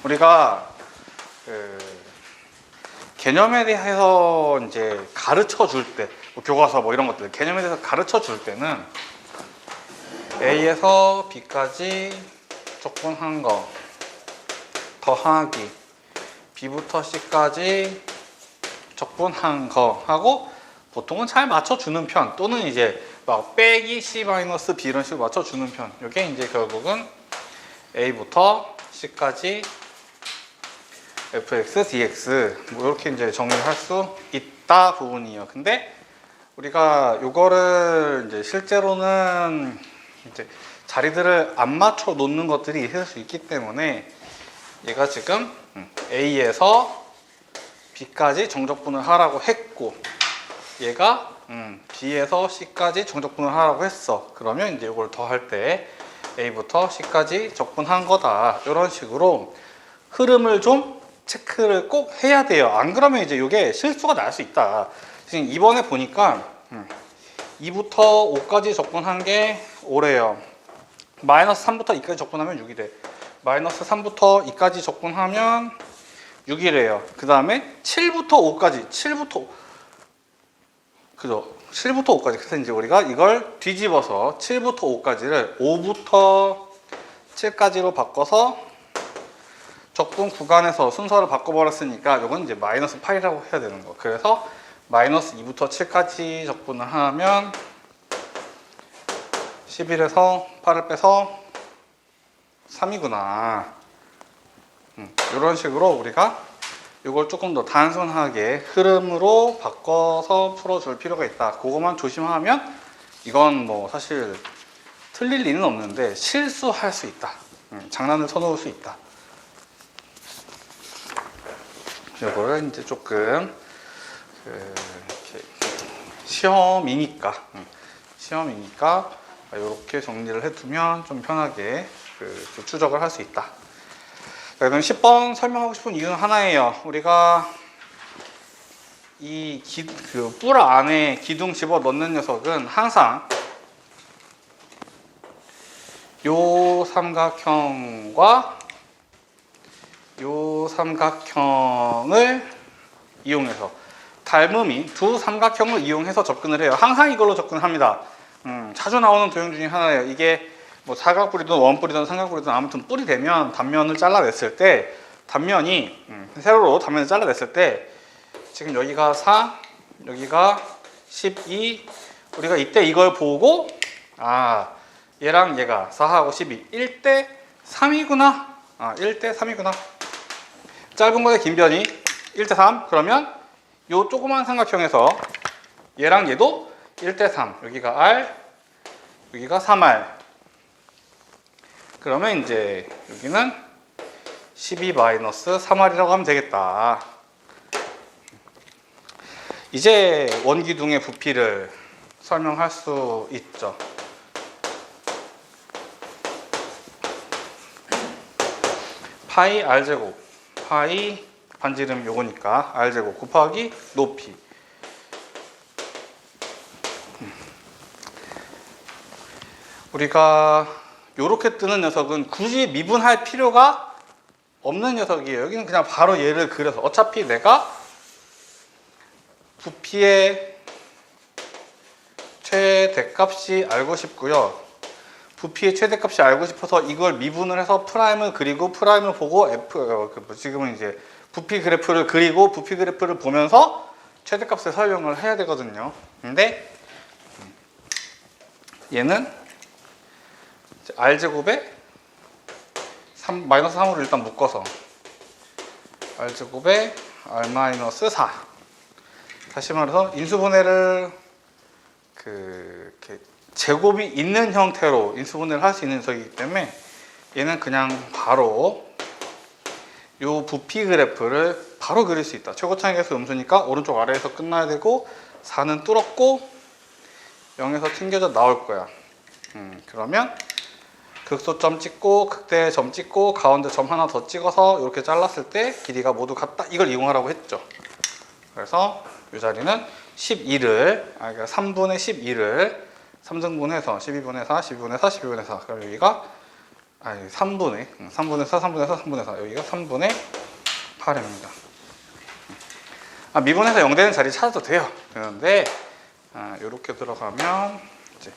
우리가 개념에 대해서 이제 가르쳐 줄 때, 뭐 교과서 뭐 이런 것들 개념에 대해서 가르쳐 줄 때는 A에서 B까지 적분한 거 더하기 B부터 C까지 적분한 거 하고 보통은 잘 맞춰주는 편, 또는 이제 막 빼기 C-B 이런 식으로 맞춰주는 편. 이게 이제 결국은 A부터 C까지 fx, dx 뭐 이렇게 이제 정리를 할 수 있다 부분이에요. 근데 우리가 요거를 이제 실제로는 이제 자리들을 안 맞춰 놓는 것들이 있을 수 있기 때문에 얘가 지금 A에서 B까지 정적분을 하라고 했고, 얘가 B에서 C까지 정적분을 하라고 했어. 그러면 이제 이걸 더할 때 A부터 C까지 적분한 거다. 이런 식으로 흐름을 좀 체크를 꼭 해야 돼요. 안 그러면 이제 이게 실수가 날 수 있다. 지금 이번에 보니까 2부터 5까지 적분한 게 5래요. 마이너스 3부터 2까지 적분하면 6이 돼. 마이너스 3부터 2까지 적분하면 6이래요. 그 다음에 7부터 5까지, 7부터 5까지. 그래서 이제 우리가 이걸 뒤집어서 7부터 5까지를 5부터 7까지로 바꿔서 적분 구간에서 순서를 바꿔버렸으니까 이건 이제 마이너스 8이라고 해야 되는 거. 그래서 마이너스 2부터 7까지 적분을 하면 11에서 8을 빼서 3이구나. 이런 식으로 우리가 이걸 조금 더 단순하게 흐름으로 바꿔서 풀어줄 필요가 있다. 그것만 조심하면 이건 뭐 사실 틀릴 리는 없는데 실수할 수 있다. 장난을 쳐놓을 수 있다. 이거를 이제 조금 이렇게 시험이니까 이렇게 정리를 해두면 좀 편하게 추적을 할 수 있다. 그럼 10번 설명하고 싶은 이유는 하나예요. 우리가 이 뿔 안에 기둥 집어 넣는 녀석은 항상 요 삼각형과 요 삼각형을 이용해서, 닮음이 두 삼각형을 이용해서 접근을 해요. 항상 이걸로 접근을 합니다. 자주 나오는 도형 중에 하나예요. 이게 뭐 사각뿔이든 원뿔이든 삼각뿔이든 아무튼 뿔이 되면 단면을 잘라냈을 때, 단면이 세로로 단면을 잘라냈을 때 지금 여기가 4, 여기가 12. 우리가 이때 이걸 보고 얘랑 얘가 4하고 12 1대 3이구나. 1대 3이구나. 짧은 거에 긴 변이 1대 3. 그러면 요 조그만 삼각형에서 얘랑 얘도 1대 3. 여기가 R, 여기가 3R. 그러면 이제 여기는 12-3R이라고 하면 되겠다. 이제 원기둥의 부피를 설명할 수 있죠. 파이 R제곱, 파이 반지름 요거니까 R제곱 곱하기 높이. 우리가 요렇게 뜨는 녀석은 굳이 미분할 필요가 없는 녀석이에요. 여기는 그냥 바로 얘를 그려서, 어차피 내가 부피의 최대값이 알고 싶고요. 부피의 최대값이 알고 싶어서 이걸 미분을 해서 프라임을 그리고 프라임을 보고 지금은 이제 부피 그래프를 그리고 부피 그래프를 보면서 최대값을 설명을 해야 되거든요. 근데 얘는 R제곱에 마이너스 3으로 일단 묶어서 R제곱에 R-4. 다시 말해서 인수분해를 이렇게 제곱이 있는 형태로 인수분해를 할 수 있는 녀석이기 때문에 얘는 그냥 바로 요 부피 그래프를 바로 그릴 수 있다. 최고차항에서 음수니까 오른쪽 아래에서 끝나야 되고 4는 뚫었고 0에서 튕겨져 나올 거야. 그러면 극소점 찍고 극대점 찍고 가운데 점 하나 더 찍어서 이렇게 잘랐을 때 길이가 모두 같다. 이걸 이용하라고 했죠. 그래서 이 자리는 12를 그러니까 3분의 12를 3등분해서 12분의 4, 12분의 4, 12분의 4. 그럼 여기가 아니 3분의 4 여기가 3분의 8입니다. 미분해서 0 되는 자리 찾아도 돼요. 그런데 이렇게 들어가면 이제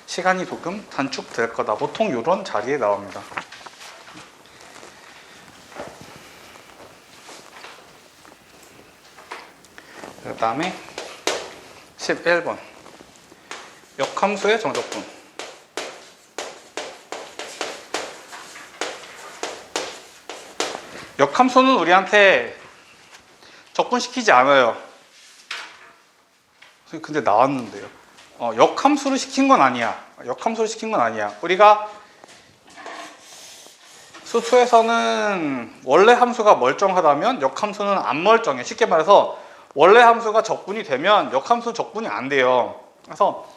시간이 조금 단축될 거다. 보통 이런 자리에 나옵니다. 그 다음에 11번 역함수의 정적분. 역함수는 우리한테 적분시키지 않아요. 근데 나왔는데요. 역함수를 시킨 건 아니야. 우리가 수투에서는 원래 함수가 멀쩡하다면 역함수는 안 멀쩡해. 쉽게 말해서 원래 함수가 적분이 되면 역함수는 적분이 안 돼요. 그래서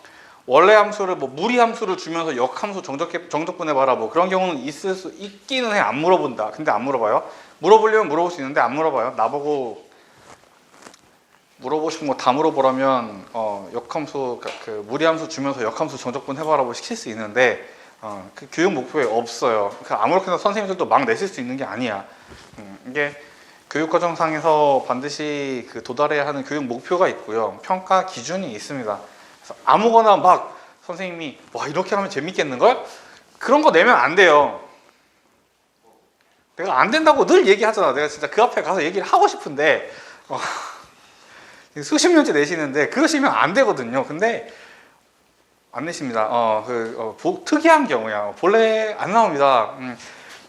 원래 함수를 무리 함수를 주면서 역함수 정적분해봐라 그런 경우는 있을 수 있기는 해. 안 물어본다. 근데 안 물어봐요. 물어보려면 물어볼 수 있는데 안 물어봐요. 나보고 물어보시고 다 물어보라면 역함수 무리함수 주면서 역함수 정적분 해봐라고 시킬 수 있는데 그 교육 목표에 없어요. 아무렇게나 선생님들도 막 내실 수 있는 게 아니야. 이게 교육과정상에서 반드시 도달해야 하는 교육 목표가 있고요. 평가 기준이 있습니다. 그래서 아무거나 막 선생님이 와 이렇게 하면 재밌겠는걸? 그런 거 내면 안 돼요. 내가 안 된다고 늘 얘기하잖아. 내가 진짜 그 앞에 가서 얘기를 하고 싶은데 수십 년째 내시는데 그러시면 안 되거든요. 근데 안 내십니다. 특이한 경우야. 본래 안 나옵니다.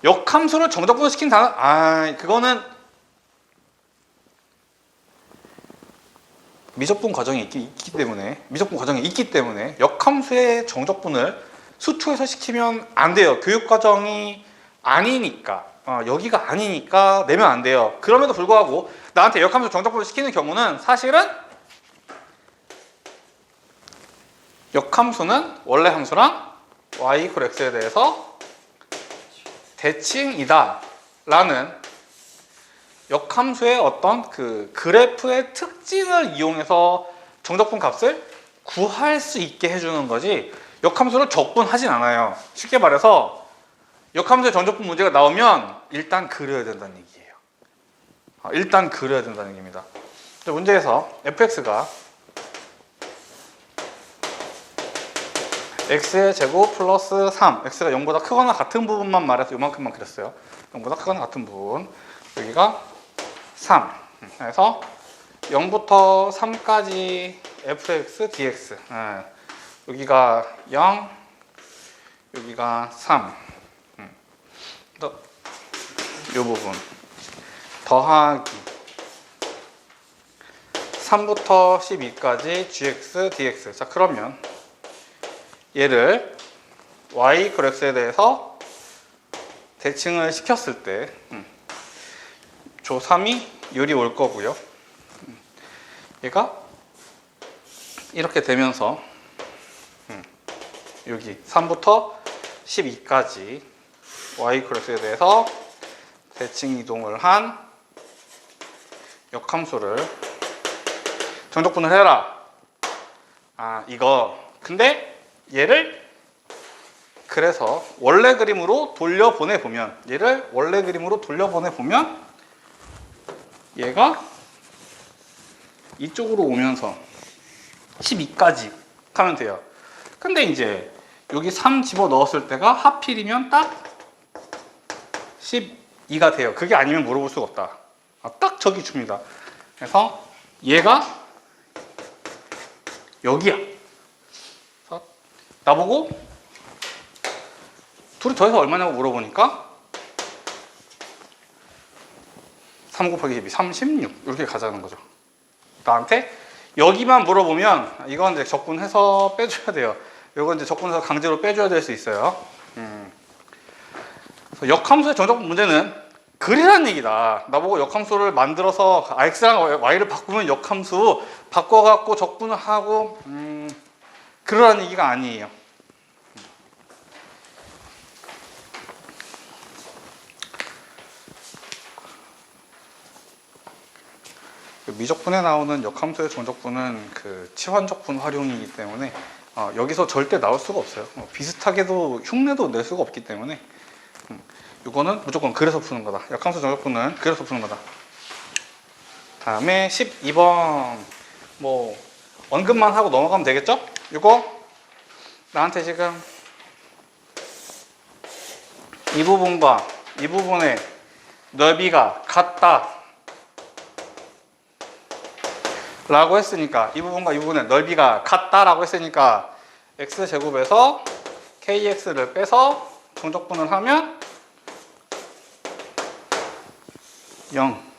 역함수를 정적분을 시킨 단어, 그거는 미적분 과정이 있기 때문에 역함수의 정적분을 수투에서 시키면 안 돼요. 교육 과정이 아니니까. 여기가 아니니까 내면 안 돼요. 그럼에도 불구하고 나한테 역함수 정적분을 시키는 경우는 사실은 역함수는 원래 함수랑 y = x에 대해서 대칭이다 라는 역함수의 어떤 그래프의 특징을 이용해서 정적분 값을 구할 수 있게 해주는 거지 역함수를 적분하진 않아요. 쉽게 말해서 역함수의 정적분 문제가 나오면 일단 그려야 된다는 얘기예요. 일단 그려야 된다는 얘기입니다. 문제에서 fx가 x의 제곱 플러스 3, x가 0보다 크거나 같은 부분만 말해서 요만큼만 그렸어요. 0보다 크거나 같은 부분. 여기가 3. 그래서 0부터 3까지 fx dx. 여기가 0, 여기가 3. 이 부분 더하기 3부터 12까지 gx dx. 자, 그러면 얘를 y = x에 대해서 대칭을 시켰을 때 조3이 요리 올 거고요. 얘가 이렇게 되면서 여기 3부터 12까지 y = x에 대해서 대칭 이동을 한 역함수를 정적분을 해라. 이거. 근데 얘를 그래서 원래 그림으로 돌려보내 보면 얘가 이쪽으로 오면서 12까지 하면 돼요. 근데 이제 여기 3 집어 넣었을 때가 하필이면 딱 12가 돼요. 그게 아니면 물어볼 수가 없다. 딱 저기 줍니다. 그래서 얘가 여기야. 그래서 나보고 둘이 더해서 얼마냐고 물어보니까 3 곱하기 12, 36 이렇게 가자는 거죠. 나한테 여기만 물어보면 이건 이제 적분해서 빼줘야 돼요. 이건 이제 적분해서 강제로 빼줘야 될 수 있어요. 그래서 역함수의 정적분 문제는 그리라는 얘기다. 나보고 역함수를 만들어서 x랑 y를 바꾸면 역함수 바꿔갖고 적분을 하고 그러라는 얘기가 아니에요. 미적분에 나오는 역함수의 정적분은 그 치환적분 활용이기 때문에 여기서 절대 나올 수가 없어요. 비슷하게도 흉내도 낼 수가 없기 때문에 이거는 무조건 그래서 푸는 거다. 역함수 정적분은 그래서 푸는 거다. 다음에 12번 뭐 언급만 하고 넘어가면 되겠죠? 이거 나한테 지금 이 부분과 이 부분의 넓이가 같다 라고 했으니까, 이 부분과 이 부분의 넓이가 같다 라고 했으니까 x제곱에서 kx를 빼서 정적분을 하면 0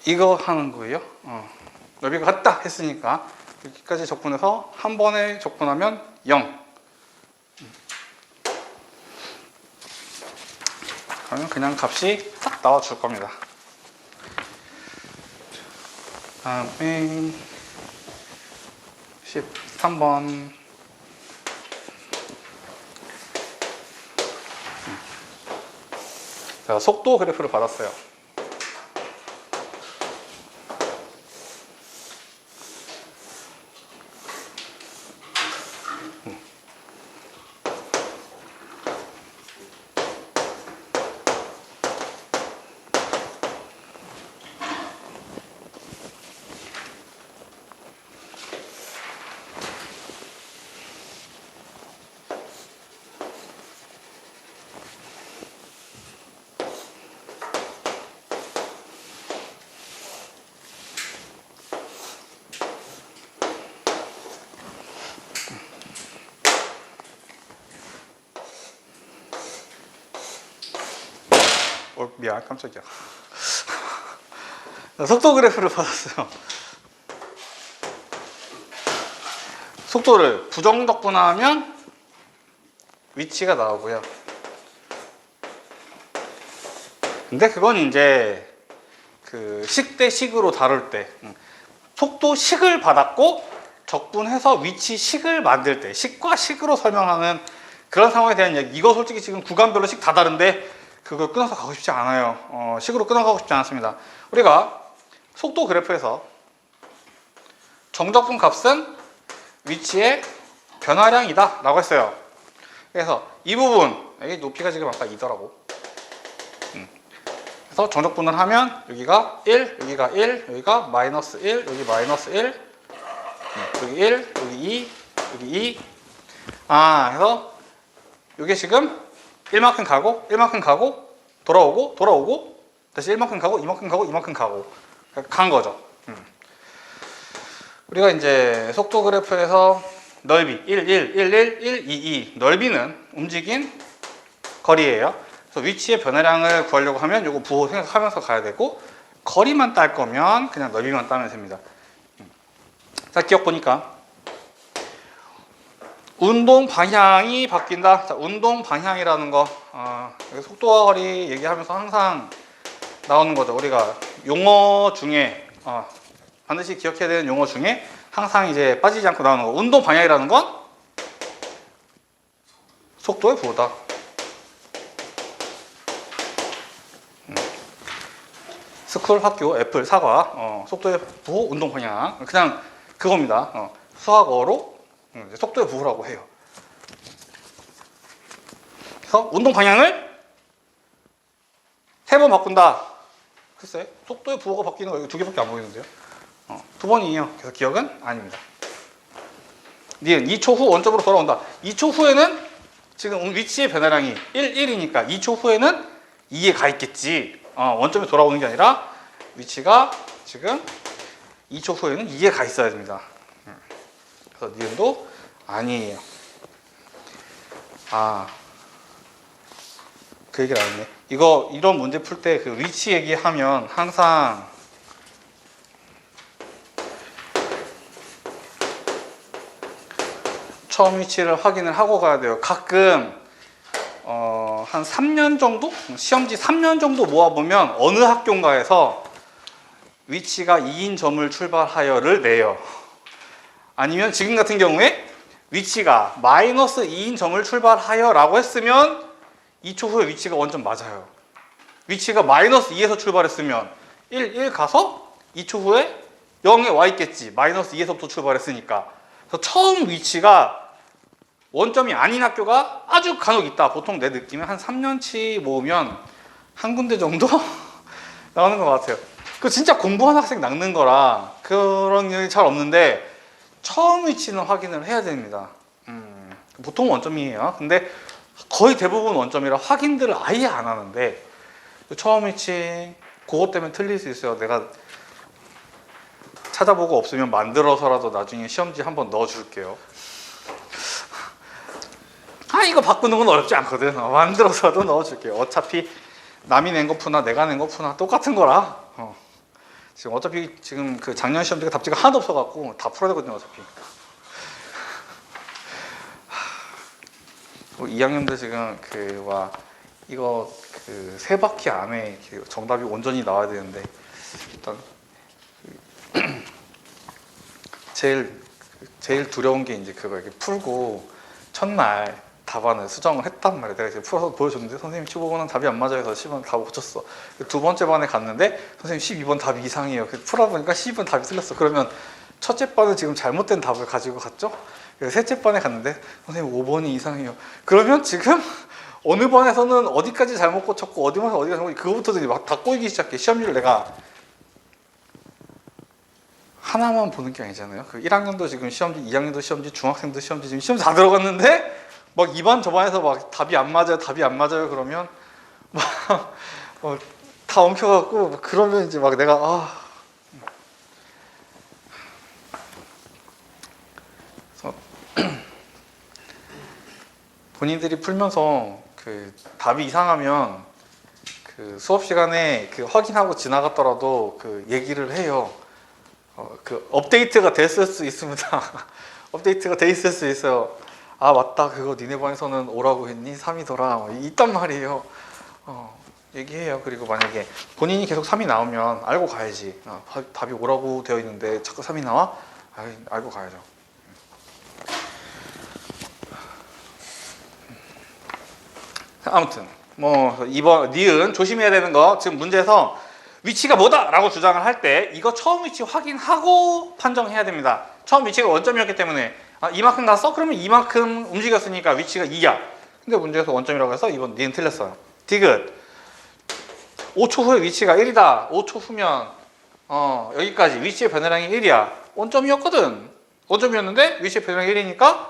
이거 하는 거예요. 넓이가 같다 했으니까 여기까지 적분해서 한 번에 적분하면 0. 그러면 그냥 값이 딱 나와 줄 겁니다. 다음에 13번 제가 속도 그래프를 받았어요. 미안, 깜짝이야. 속도 그래프를 받았어요. 속도를 부정적분하면 위치가 나오고요. 근데 그건 이제 그 식 대 식으로 다룰 때, 속도 식을 받았고 적분해서 위치 식을 만들 때, 식과 식으로 설명하는 그런 상황에 대한 이야기. 이거 솔직히 지금 구간별로 식 다 다른데 그걸 끊어서 가고 싶지 않아요. 식으로 끊어가고 싶지 않습니다. 우리가 속도 그래프에서 정적분 값은 위치의 변화량이다 라고 했어요. 그래서 이 부분, 여기 높이가 지금 아까 2더라고. 그래서 정적분을 하면 여기가 1, 여기가 1, 여기가 마이너스 1, 여기 마이너스 1, 여기 1, 여기 2, 여기 2. 그래서 이게 지금 1만큼 가고 1만큼 가고 돌아오고 돌아오고 다시 1만큼 가고 2만큼 가고 2만큼 가고 간 거죠. 우리가 이제 속도 그래프에서 넓이 1, 1, 1, 1, 1, 2, 2 넓이는 움직인 거리예요. 그래서 위치의 변화량을 구하려고 하면 이거 부호 생각하면서 가야 되고, 거리만 딸 거면 그냥 넓이만 따면 됩니다. 자, 기억 보니까 운동 방향이 바뀐다. 자, 운동 방향이라는 거, 속도와 거리 얘기하면서 항상 나오는 거죠. 우리가 용어 중에 반드시 기억해야 되는 용어 중에 항상 이제 빠지지 않고 나오는 거. 운동 방향이라는 건 속도의 부호다. 스쿨, 학교, 애플, 사과, 속도의 부호, 운동 방향. 그냥 그겁니다. 수학어로 속도의 부호라고 해요. 그래서 운동 방향을 3번 바꾼다. 글쎄, 속도의 부호가 바뀌는 거 이거 2개밖에 안 보이는데요. 2번이에요. 그래서 기억은 아닙니다. 니은 2초 후 원점으로 돌아온다. 2초 후에는 지금 위치의 변화량이 1, 1이니까 2초 후에는 2에 가 있겠지. 원점에 돌아오는 게 아니라 위치가 지금 2초 후에는 2에 가 있어야 됩니다. 그래서 니은도 아니에요. 그 얘기를 안 했네. 이런 문제 풀 때 그 위치 얘기하면 항상 처음 위치를 확인을 하고 가야 돼요. 가끔 한 3년 정도? 시험지 3년 정도 모아보면 어느 학교인가에서 위치가 2인 점을 출발하여를 내요. 아니면 지금 같은 경우에 위치가 마이너스 2인 점을 출발하여 라고 했으면 2초 후에 위치가 원점 맞아요. 위치가 마이너스 2에서 출발했으면 1 가서 2초 후에 0에 와 있겠지. 마이너스 2에서부터 출발했으니까. 그래서 처음 위치가 원점이 아닌 학교가 아주 간혹 있다. 보통 내 느낌은 한 3년치 모으면 한 군데 정도 나오는 것 같아요. 그 진짜 공부하는 학생 낚는 거라 그런 일이 잘 없는데 처음 위치는 확인을 해야 됩니다. 보통 원점이에요. 근데 거의 대부분 원점이라 확인들을 아예 안 하는데 처음 위치 그것 때문에 틀릴 수 있어요. 내가 찾아보고 없으면 만들어서라도 나중에 시험지 한번 넣어줄게요. 이거 바꾸는 건 어렵지 않거든. 만들어서도 넣어줄게요. 어차피 남이 낸 거 푸나 내가 낸 거 푸나 똑같은 거라. 지금 어차피 지금 그 작년 시험지가 답지가 하나도 없어갖고 다 풀어야 되거든요. 어차피 2학년들 지금 이거 그 3바퀴 안에 정답이 온전히 나와야 되는데 일단 제일 두려운 게 이제 그거 이렇게 풀고 첫날 답안을 수정을 했단 말이야. 내가 이제 풀어서 보여줬는데 선생님 15번은 답이 안 맞아요. 그래서 10번 답을 고쳤어. 두 번째 반에 갔는데 선생님 12번 답이 이상해요. 풀어보니까 12번 답이 틀렸어. 그러면 첫째 반은 지금 잘못된 답을 가지고 갔죠. 셋째 반에 갔는데 선생님 5번이 이상해요. 그러면 지금 어느 반에서는 어디까지 잘못 고쳤고 어디 반에서 어디가 잘못 그거부터 막 다 꼬이기 시작해. 시험지를 내가 하나만 보는 게 아니잖아요. 그 1학년도 지금 시험지, 2학년도 시험지, 중학생도 시험지 지금 시험지 다 들어갔는데 막 이 반 저 반에서 막 답이 안 맞아요, 답이 안 맞아요 그러면 막 다 엉켜갖고 그러면 이제 막 내가 본인들이 풀면서 그 답이 이상하면 그 수업 시간에 그 확인하고 지나갔더라도 그 얘기를 해요. 그 업데이트가 됐을 수 있습니다. 업데이트가 돼 있을 수 있어요. 맞다, 그거 니네 반에서는 오라고 했니? 3이더라. 있단 말이에요. 얘기해요. 그리고 만약에 본인이 계속 3이 나오면 알고 가야지. 답이 오라고 되어 있는데 자꾸 3이 나와? 알고 가야죠. 아무튼 이번 니은 조심해야 되는 거 지금 문제에서 위치가 뭐다 라고 주장을 할 때 이거 처음 위치 확인하고 판정해야 됩니다. 처음 위치가 원점이었기 때문에 이만큼 갔어? 그러면 이만큼 움직였으니까 위치가 2야. 근데 문제에서 원점이라고 해서 이번 니은 틀렸어요. 디귿 5초 후에 위치가 1이다. 5초 후면 여기까지 위치의 변화량이 1이야. 원점이었거든. 원점이었는데 위치의 변화량이 1이니까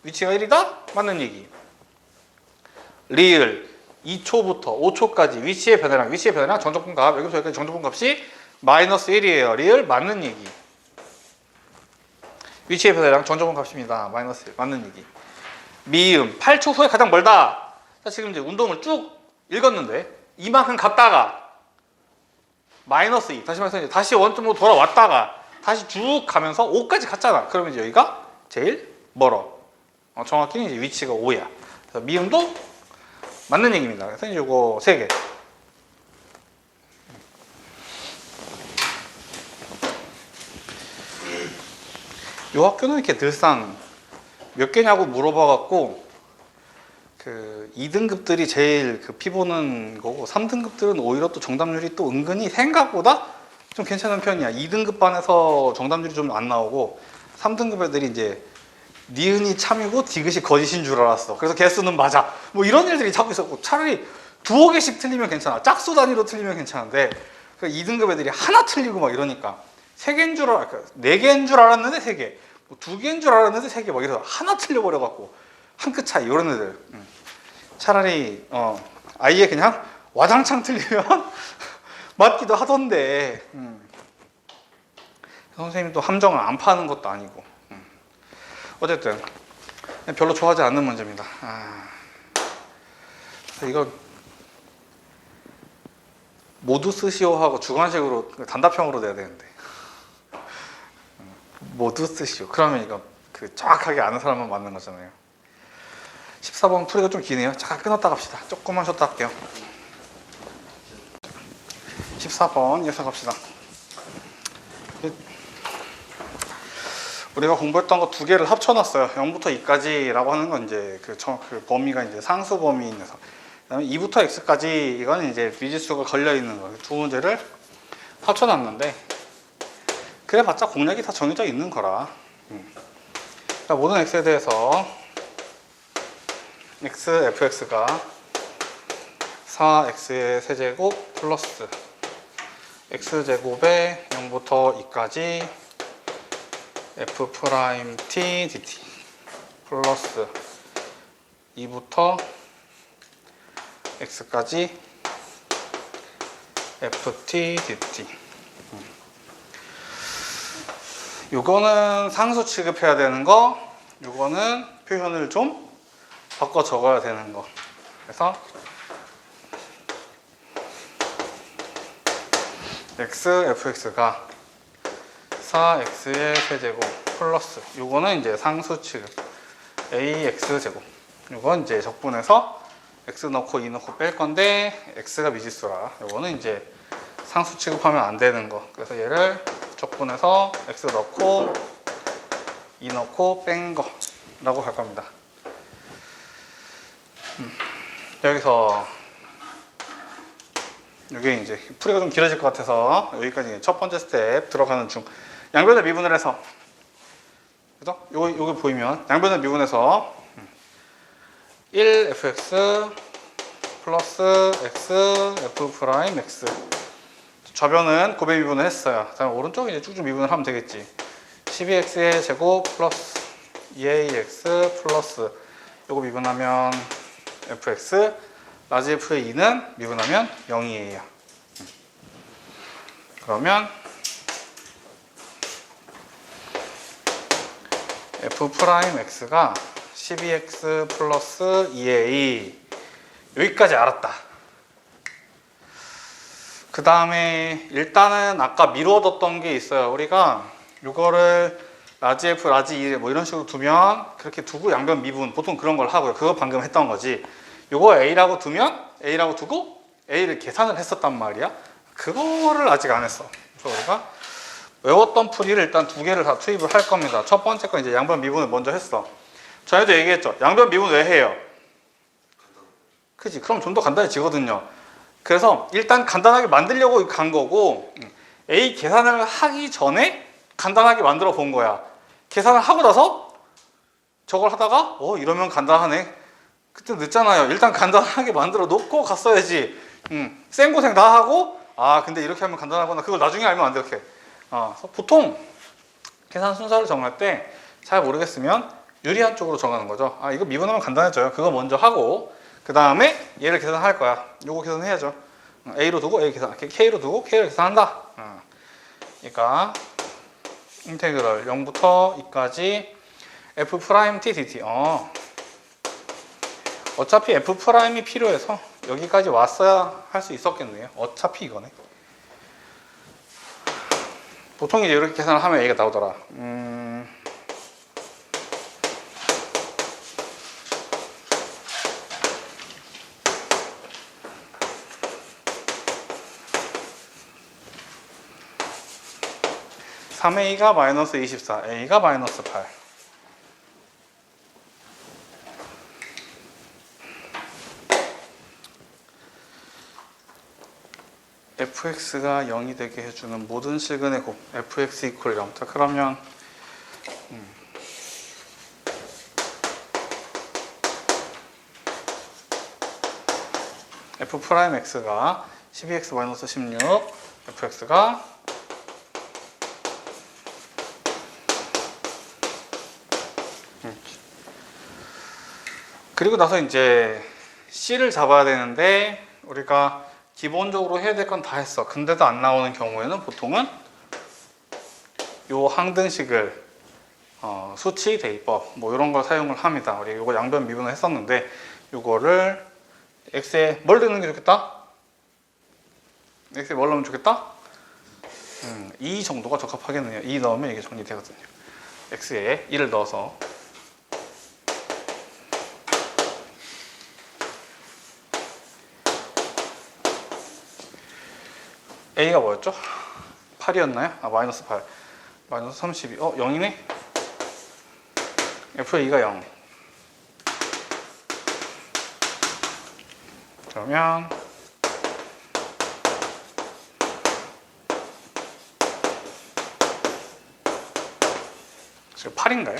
위치가 1이다? 맞는 얘기. 리을 2초부터 5초까지 위치의 변화량 정적분값 여기부터 여기까지 정적분값이 마이너스 1이에요. 리을 맞는 얘기. 위치의 변화량 정적분값입니다. 마이너스 1 맞는 얘기. 미음 8초 후에 가장 멀다. 자, 지금 이제 운동을 쭉 읽었는데 이만큼 갔다가 마이너스 2 다시 말해서 이제 다시 원점으로 돌아왔다가 다시 쭉 가면서 5까지 갔잖아. 그러면 이제 여기가 제일 멀어. 정확히는 이제 위치가 5야. 그래서 미음도 맞는 얘기입니다. 그래서 이제 이거 3개. 이 학교는 이렇게 늘상 몇 개냐고 물어봐갖고 그 2등급들이 제일 그 피보는 거고 3등급들은 오히려 또 정답률이 또 은근히 생각보다 좀 괜찮은 편이야. 2등급 반에서 정답률이 좀 안 나오고 3등급 애들이 이제 니은이 참이고 디귿이 거짓인 줄 알았어. 그래서 개수는 맞아. 뭐 이런 일들이 자꾸 있었고 차라리 두어 개씩 틀리면 괜찮아. 짝수 단위로 틀리면 괜찮은데 그 2등급 애들이 하나 틀리고 막 이러니까 3개인 줄 4개인 줄 알았는데 3개, 뭐 2개인 줄 알았는데 3개 막 이래서 하나 틀려버려갖고 한 끗 차이 이런 애들. 차라리 아예 그냥 와장창 틀리면 맞기도 하던데 선생님도 함정을 안 파는 것도 아니고 어쨌든 별로 좋아하지 않는 문제입니다. 이건 모두 쓰시오 하고 주관식으로 단답형으로 내야 되는데 모두 쓰시오. 그러면 이거 그 정확하게 아는 사람만 맞는 거잖아요. 14번 풀이가 좀 기네요. 잠깐 끊었다 갑시다. 조금만 쉬었다 할게요. 14번 이어서 갑시다. 우리가 공부했던 거 2개를 합쳐놨어요. 0부터 2까지라고 하는 건 이제 그 범위가 이제 상수 범위인 녀석. 그다음에 2부터 x까지 이건 이제 미지수가 걸려 있는 거. 두 문제를 합쳐놨는데 그래봤자 공략이 다 정해져 있는 거라. 그러니까 모든 x에 대해서 x fx가 4x의 세제곱 플러스 x제곱에 0부터 2까지 f 프라임 t dt 플러스 2부터 x까지 ft dt. 요거는 상수 취급해야 되는 거, 요거는 표현을 좀 바꿔 적어야 되는 거. 그래서 x fx가 4x의 세제곱 플러스 요거는 이제 상수 취급 ax 제곱. 요건 이제 적분해서 x 넣고 2 넣고 뺄 건데 x가 미지수라 요거는 이제 상수 취급하면 안 되는 거. 그래서 얘를 적분해서 x 넣고 2 넣고 뺀 거라고 할 겁니다. 여기서 이게 이제 풀이가 좀 길어질 것 같아서 여기까지 첫 번째 스텝 들어가는 중. 양변을 미분을 해서, 그죠? 요게 보이면 양변을 미분해서 1fx 플러스 x f 프라임 x. 좌변은 곱의 미분을 했어요. 다음 오른쪽 이제 쭉쭉 미분을 하면 되겠지. 12x의 제곱 플러스 2ax 플러스 요거 미분하면 fx 라지 f의 2는 미분하면 0이에요. 그러면 f 프라임 x가 12x 플러스 2a 여기까지 알았다. 그 다음에 일단은 아까 미루어뒀던 게 있어요. 우리가 요거를 라지 f, 라지 2 뭐 이런 식으로 두면 그렇게 두고 양변 미분 보통 그런 걸 하고요. 그거 방금 했던 거지. 요거 a라고 두면 a라고 두고 a를 계산을 했었단 말이야. 그거를 아직 안 했어. 그래서 우리가 외웠던 풀이를 일단 두 개를 다 투입을 할 겁니다. 첫 번째 건 이제 양변 미분을 먼저 했어. 전에도 얘기했죠. 양변 미분 왜 해요? 그지? 그럼 좀 더 간단해지거든요. 그래서 일단 간단하게 만들려고 간 거고 A 계산을 하기 전에 간단하게 만들어 본 거야. 계산을 하고 나서 저걸 하다가 이러면 간단하네. 그때 늦잖아요. 일단 간단하게 만들어 놓고 갔어야지. 생고생 다 하고 근데 이렇게 하면 간단하구나. 그걸 나중에 알면 안 돼. 이렇게. 그래서 보통 계산 순서를 정할 때 잘 모르겠으면 유리한 쪽으로 정하는 거죠. 이거 미분하면 간단해져요. 그거 먼저 하고 그 다음에 얘를 계산할 거야. 요거 계산해야죠. A로 두고 A 계산, K로 두고 K를 계산한다. 그러니까 인테그럴 0부터 2까지 f 프라임 t dt. 어차피 f 프라임이 필요해서 여기까지 왔어야 할 수 있었겠네요. 어차피 이거네. 보통 이제 이렇게 계산을 하면 A가 나오더라. 3a가 마이너스 24, a가 마이너스 8. fx가 0이 되게 해주는 모든 실근의 곱 fx 이퀄 0. 자, 그러면 f 프라임 x가 12x 마이너스 16, fx가 그리고 나서 이제 C를 잡아야 되는데 우리가 기본적으로 해야 될 건 다 했어. 근데도 안 나오는 경우에는 보통은 요 항등식을 수치 대입법 뭐 이런 걸 사용을 합니다. 우리 요거 양변 미분을 했었는데 요거를 x에 뭘 넣는 게 좋겠다? x에 뭘 넣으면 좋겠다? 2 정도가 적합하겠네요. 2 넣으면 이게 정리되거든요. x에 2를 넣어서 A가 뭐였죠? 8이었나요? 마이너스 8. 마이너스 32. 0이네? F의 2가 0. 그러면 지금 8인가요?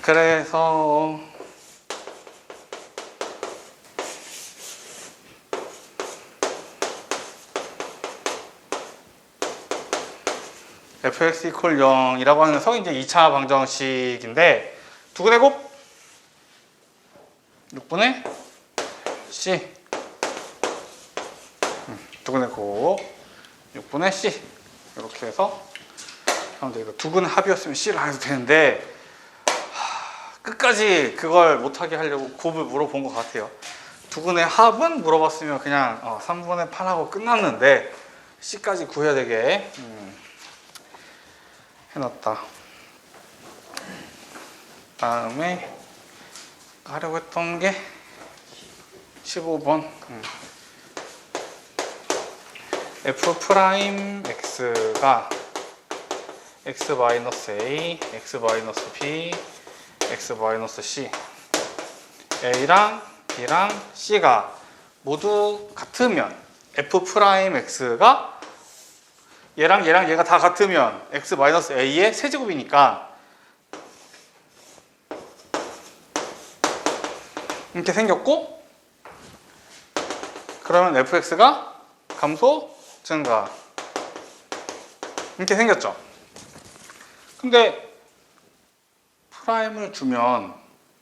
그래서 fx 이퀄 0이라고 하면서 이제 2차 방정식인데 두근의 곱 6분의 c 두근의 곱 6분의 c 이렇게 해서 하면 되겠다. 두근의 합이었으면 c를 안 해도 되는데 끝까지 그걸 못하게 하려고 곱을 물어본 것 같아요. 두근의 합은 물어봤으면 그냥 3분의 8하고 끝났는데 c까지 구해야 되게 해놨다. 다음에 하려고 했던 게 15번 f 프라임 x가 x-a, x-b, x-c a랑 b랑 c가 모두 같으면 f 프라임 x가 얘랑 얘가 다 같으면 x-a의 세제곱이니까 이렇게 생겼고, 그러면 fx가 감소, 증가 이렇게 생겼죠. 근데 프라임을 주면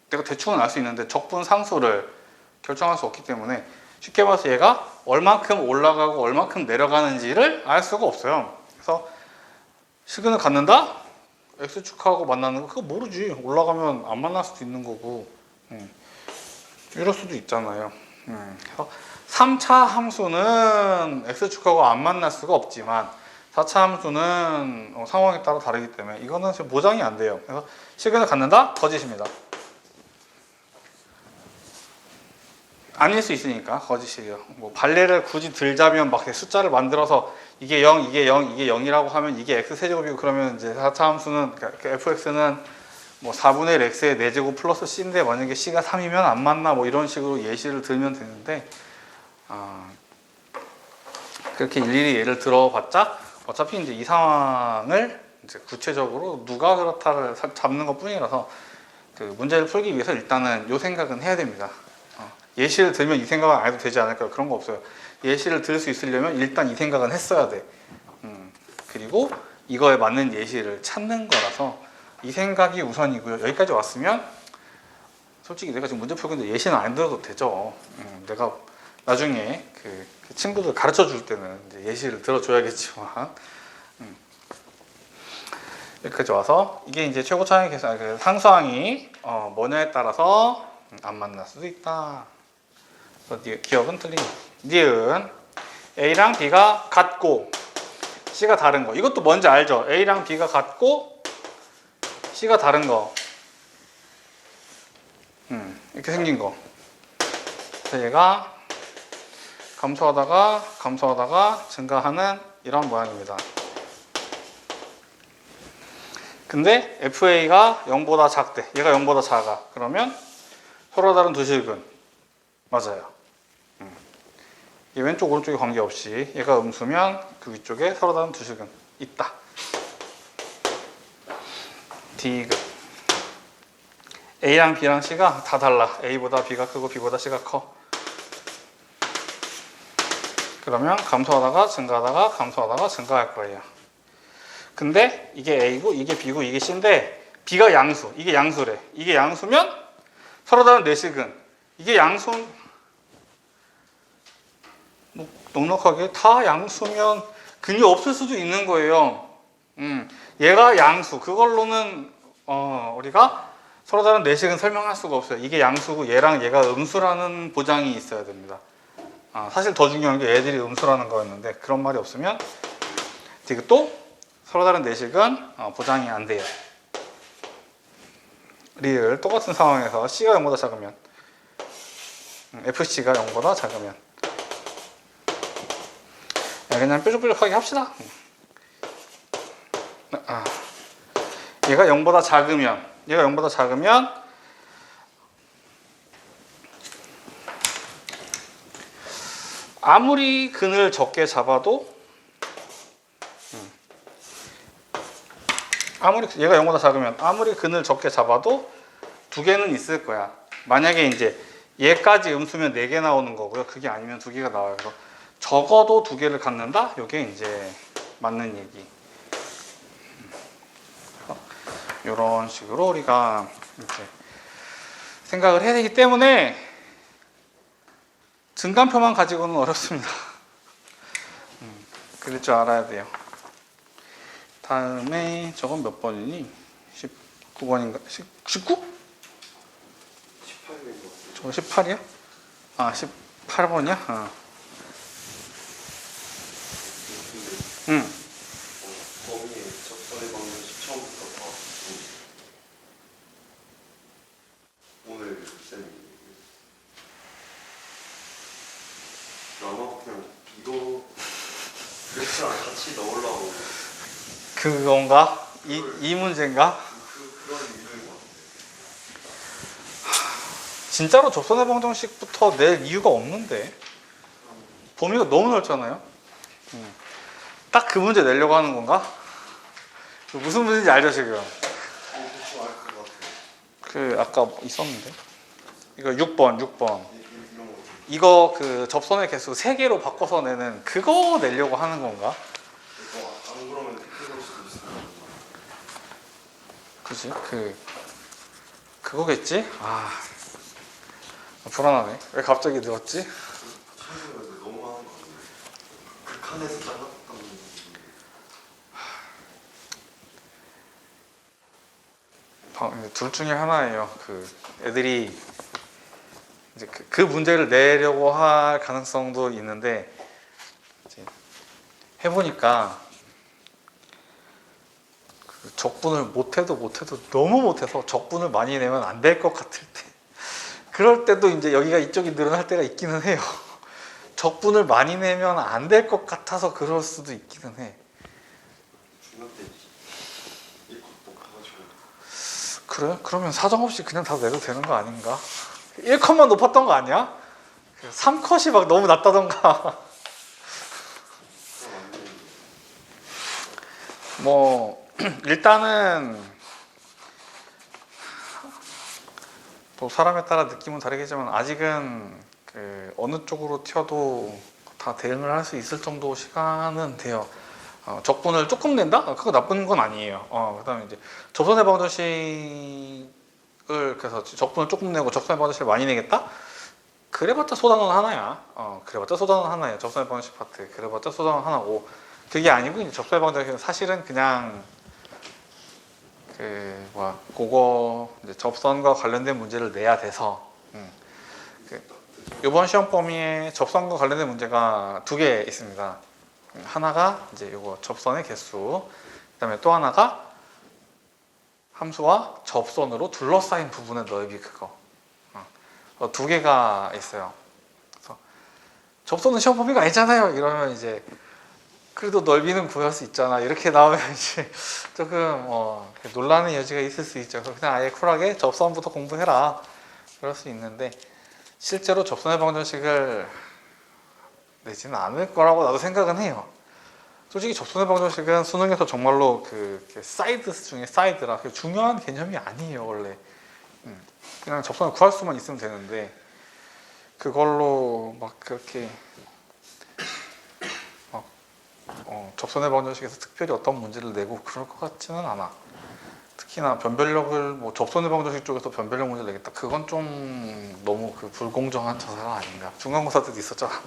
내가 대충은 알 수 있는데 적분 상수를 결정할 수 없기 때문에 쉽게 봐서 얘가 얼만큼 올라가고 얼만큼 내려가는지를 알 수가 없어요. 그래서 시그널 갖는다? x축하고 만나는 거 그거 모르지. 올라가면 안 만날 수도 있는 거고 이럴 수도 있잖아요. 그래서 3차 함수는 x축하고 안 만날 수가 없지만 4차 함수는 상황에 따라 다르기 때문에 이거는 지금 보장이 안 돼요. 그래서 시그널 갖는다? 거짓입니다. 아닐 수 있으니까 거짓이에요. 뭐 발레를 굳이 들자면 막 숫자를 만들어서 이게 0, 이게 0, 이게 0이라고 하면 이게 x 세제곱이고 그러면 이제 4차 함수는 그러니까 fx는 뭐 4분의 1 x의 4제곱 플러스 c인데 만약에 c가 3이면 안 맞나 뭐 이런 식으로 예시를 들면 되는데 그렇게 일일이 예를 들어봤자 어차피 이제 이 상황을 이제 구체적으로 누가 그렇다를 잡는 것 뿐이라서 그 문제를 풀기 위해서 일단은 요 생각은 해야 됩니다. 예시를 들면 이 생각은 안 해도 되지 않을까요? 그런 거 없어요. 예시를 들 수 있으려면 일단 이 생각은 했어야 돼. 그리고 이거에 맞는 예시를 찾는 거라서 이 생각이 우선이고요. 여기까지 왔으면 솔직히 내가 지금 문제 풀고 있는데 예시는 안 들어도 되죠. 내가 나중에 그 친구들 가르쳐 줄 때는 이제 예시를 들어줘야겠지만 여기까지 와서 이게 이제 최고 차이 계산 그 상수항이 뭐냐에 따라서 안 만날 수도 있다. 기억은 틀린 니은 A랑 B가 같고 C가 다른 거. 이것도 뭔지 알죠? A랑 B가 같고 C가 다른 거. 이렇게 생긴 거. 그래서 얘가 감소하다가 증가하는 이런 모양입니다. 근데 FA가 0보다 작대. 얘가 0보다 작아. 그러면 서로 다른 두 실근. 맞아요. 이 왼쪽 오른쪽에 관계없이 얘가 음수면 그 위쪽에 서로 다른 두 실근 있다. D급 A랑 B랑 C가 다 달라. A보다 B가 크고 B보다 C가 커. 그러면 감소하다가 증가할 거예요. 근데 이게 A고 이게 B고 이게 C인데 B가 양수, 이게 양수래. 이게 양수면 서로 다른 내실근. 이게 양수 넉넉하게 다 양수면 근이 없을 수도 있는 거예요. 얘가 양수. 그걸로는 우리가 서로 다른 내식은 설명할 수가 없어요. 이게 양수고 얘랑 얘가 음수라는 보장이 있어야 됩니다. 사실 더 중요한 게 애들이 음수라는 거였는데 그런 말이 없으면 또 서로 다른 내식은 보장이 안 돼요. 리을 똑같은 상황에서 C가 0보다 작으면 FC가 0보다 작으면 그냥 뾰족뾰족하게 합시다. 얘가 0보다 작으면 아무리 근을 적게 잡아도 얘가 0보다 작으면 아무리 근을 적게 잡아도 두 개는 있을 거야. 만약에 이제 얘까지 음수면 4개 나오는 거고요. 그게 아니면 2개가 나와요. 그래서 적어도 2개를 갖는다? 이게 이제 맞는 얘기. 이런 식으로 우리가 이제 생각을 해야 되기 때문에 증간표만 가지고는 어렵습니다. 그럴 줄 알아야 돼요. 다음에 저건 몇 번이니? 19번인가? 19? 18번인 것 같아요. 저거 18이야? 아, 18번이야? 아. 응. 범위의 적선의 방정식 처음부터 다 오늘 쌤이 아마 그냥 이거 그래프랑 같이 넣으려고 그건가? 이 문제인가? 그런 이유인 것 같아요. 진짜로 접선의 방정식부터 낼 이유가 없는데 범위가 너무 넓잖아요. 딱 그 문제 내려고 하는 건가? 무슨 문제인지 알죠 지금? 대충 알 것 같아요. 그 아까 있었는데 이거 6번 이런 거. 이거 그 접선의 개수 3개로 바꿔서 내는 그거 내려고 하는 건가? 이거 안 그러면 댓글 올 수도 있습니다. 그지? 그거겠지? 아 불안하네. 왜 갑자기 늘었지? 친구들 너무 하는 거 아니에요? 극한에서 잘랐다는 둘 중에 하나예요. 그 애들이 이제 그 문제를 내려고 할 가능성도 있는데 이제 해보니까 그 적분을 못해도 너무 못해서 적분을 많이 내면 안 될 것 같을 때 그럴 때도 이제 여기가 이쪽이 늘어날 때가 있기는 해요. 적분을 많이 내면 안 될 것 같아서 그럴 수도 있기는 해. 중간 때 이거 높아가지고 그래? 그러면 사정없이 그냥 다 내도 되는 거 아닌가? 1컷만 높았던 거 아니야? 3컷이 막 너무 낮다던가. 그럼 안 되는데 뭐 일단은 또 사람에 따라 느낌은 다르겠지만 아직은 그 어느 쪽으로 튀어도 다 대응을 할 수 있을 정도 시간은 돼요. 적분을 조금 낸다? 그거 나쁜 건 아니에요. 그다음에 이제 접선의 방정식을 그래서 적분을 조금 내고 접선의 방정식을 많이 내겠다? 그래봤자 소단원 하나야. 그래봤자 소단원 하나예요. 접선의 방정식 파트. 그래봤자 소단원 하나고 그게 아니고 이제 접선의 방정식은 사실은 그냥 그거 이제 접선과 관련된 문제를 내야 돼서 이번 시험 범위에 접선과 관련된 문제가 2개 있습니다. 하나가 이제 이거 접선의 개수, 그다음에 또 하나가 함수와 접선으로 둘러싸인 부분의 넓이 그거 2개가 있어요. 그래서 접선은 시험 범위가 아니잖아요. 이러면 이제 그래도 넓이는 구할 수 있잖아. 이렇게 나오면 이제 조금 논란의 여지가 있을 수 있죠. 그래서 그냥 아예 쿨하게 접선부터 공부해라. 그럴 수 있는데 실제로 접선의 방정식을 내지는 않을 거라고 나도 생각은 해요. 솔직히 접선의 방정식은 수능에서 정말로 그 사이드 중에 사이드라 중요한 개념이 아니에요 원래. 그냥 접선을 구할 수만 있으면 되는데 그걸로 막 그렇게 접선의 방정식에서 특별히 어떤 문제를 내고 그럴 것 같지는 않아. 특히나 변별력을 접선의 방정식 쪽에서 변별력 문제를 내겠다. 그건 좀 너무 그 불공정한 처사가 아닌가. 중간고사 때도 있었잖아.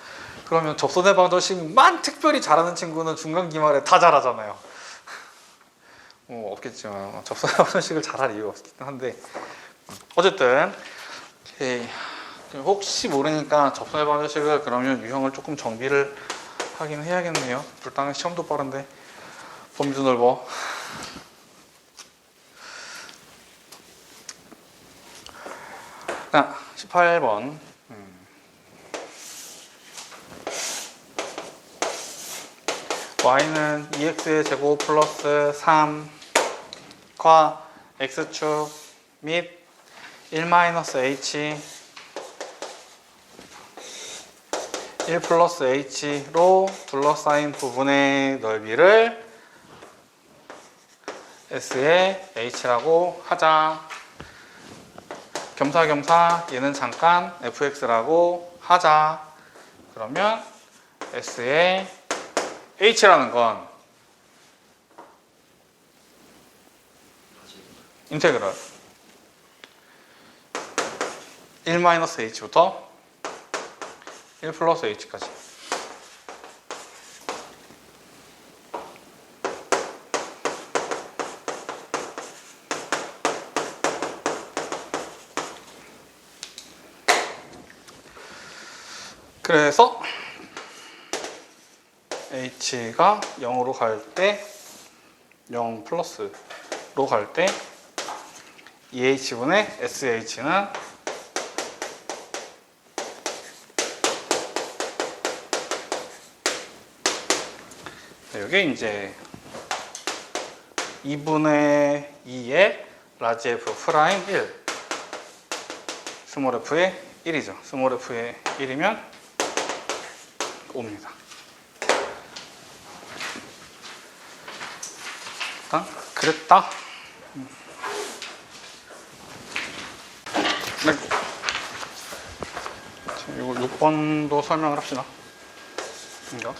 그러면 접선의 방정식만 특별히 잘하는 친구는 중간 기말에 다 잘하잖아요. 없겠지만 접선의 방정식을 잘할 이유가 없긴 한데 어쨌든 혹시 모르니까 접선의 방정식을 그러면 유형을 조금 정비를 하긴 해야겠네요. 불당은 시험도 빠른데 범위도 넓어. 자, 18번. y는 2x의 제곱 플러스 3과 x축 및 1-h 1 플러스 h로 둘러싸인 부분의 넓이를 s의 h라고 하자. 겸사겸사 얘는 잠깐 fx라고 하자. 그러면 s의 h라는 건 인테그럴 1-h부터 1 플러스 h까지. 그래서 h가 0으로 갈 때 0 플러스로 갈 때 2h분의 sh는 이게 이제 2분의 2의 라지 f 프라임 1 스몰 f의 1이죠. 스몰 f의 1이면 5입니다. 일단 그랬다. 네. 자, 이거 6번도 설명을 합시다. 이거.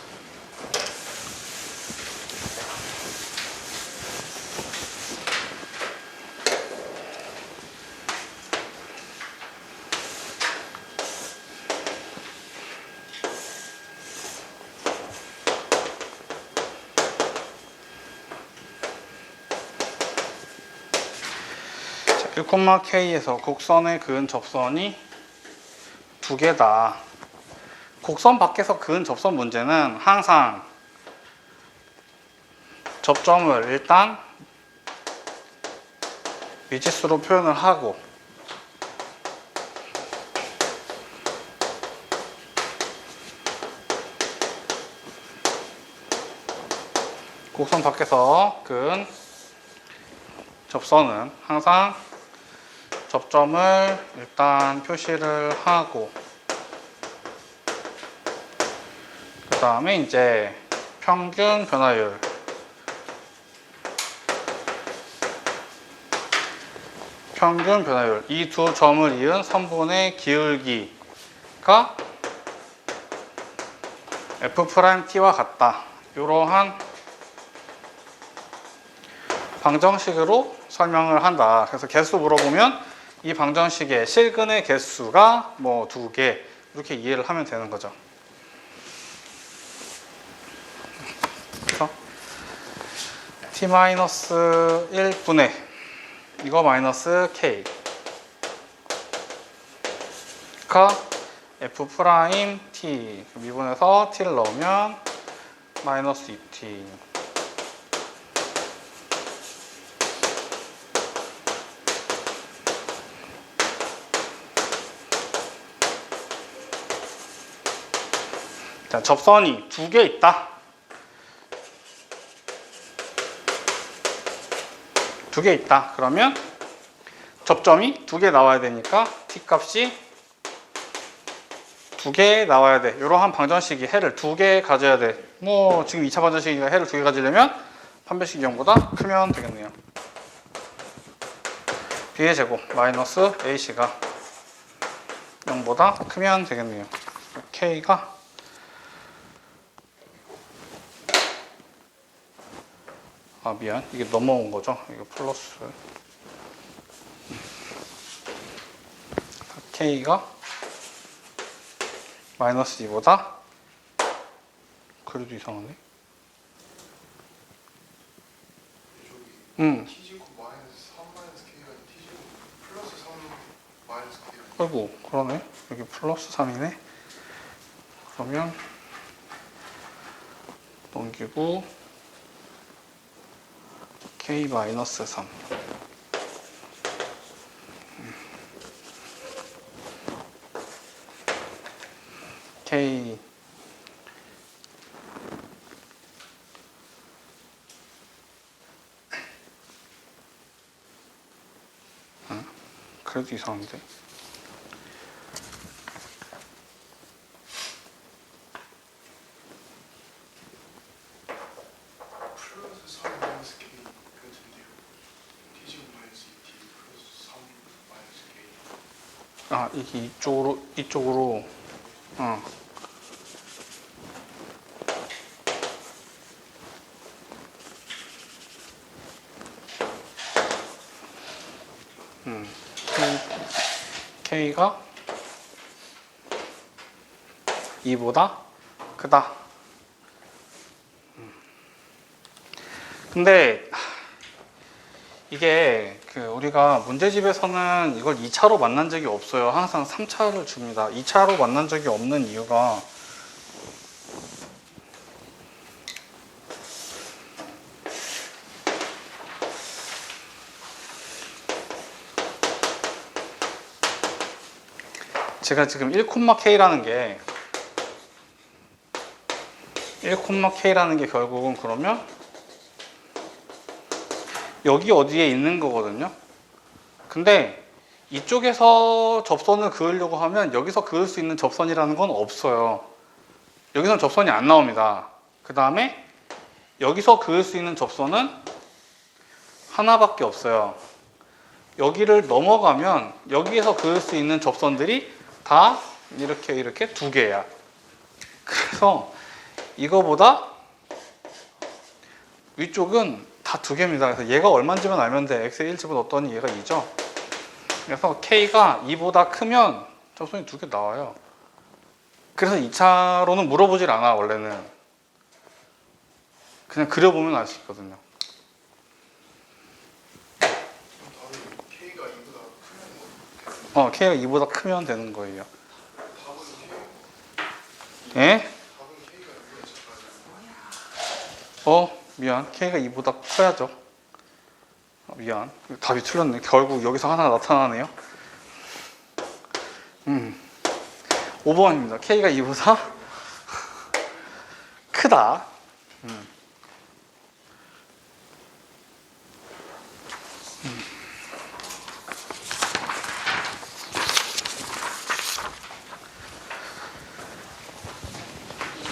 자, 1,K에서 곡선에 그은 접선이 두 개다. 곡선 밖에서 그은 접선 문제는 항상 접점을 일단 미지수로 표현을 하고 곡선 밖에서 그은 접선은 항상 접점을 일단 표시를 하고 그 다음에 이제 평균 변화율 이 두 점을 이은 선분의 기울기가 f't와 같다. 이러한 방정식으로 설명을 한다. 그래서 개수 물어보면 이 방정식의 실근의 개수가 뭐 2개 이렇게 이해를 하면 되는 거죠. 그래서 t-1분의 이거 마이너스 k가 f't 미분에서 t를 넣으면 마이너스 2t 자, 접선이 2개 있다. 2개 있다. 그러면 접점이 2개 나와야 되니까 t 값이 2개 나와야 돼. 이러한 방정식이 해를 2개 가져야 돼. 뭐 지금 2차 방정식이니까 해를 2개 가지려면 판별식 0보다 크면 되겠네요. b의 제곱 마이너스 ac가 0보다 크면 되겠네요. k가 미안. 이게 넘어온 거죠. 이거 플러스. K가 마이너스 2보다 그래도 이상하네. t제곱 마이너스 3 마이너스 k가 t제곱 플러스 3 마이너스 k가 아이고, 그러네. 여기 플러스 3이네. 그러면 넘기고 K 마이너스 3 K 그래도 이상한데. 플러스 3 마이너스 k 같은데요. t제곱 마이너스 2t 플러스 3 마이너스 k 이게 이쪽으로. 어. K가 2보다 크다. 근데 이게 우리가 문제집에서는 이걸 2차로 만난 적이 없어요. 항상 3차를 줍니다. 2차로 만난 적이 없는 이유가 제가 지금 1,K라는 게 1,K라는 게 결국은 그러면 여기 어디에 있는 거거든요. 근데 이쪽에서 접선을 그으려고 하면 여기서 그을 수 있는 접선이라는 건 없어요. 여기서는 접선이 안 나옵니다. 그 다음에 여기서 그을 수 있는 접선은 하나밖에 없어요. 여기를 넘어가면 여기에서 그을 수 있는 접선들이 다 이렇게 두 개야. 그래서 이거보다 위쪽은 다 두 개입니다. 그래서 얘가 얼마인지만 알면 돼. x의 1 집어넣었더니 얘가 2죠. 그래서 k가 2보다 크면 접선이 두 개 나와요. 그래서 2차로는 물어보질 않아. 원래는 그냥 그려보면 알 수 있거든요. K가 2보다 크면 K가 2보다 크면 되는 거예요. 답은 예? K가 2보다 작아요. 미안. K가 2보다 커야죠. 미안. 답이 틀렸네. 결국 여기서 하나 나타나네요. 5번입니다. K가 2보다 크다.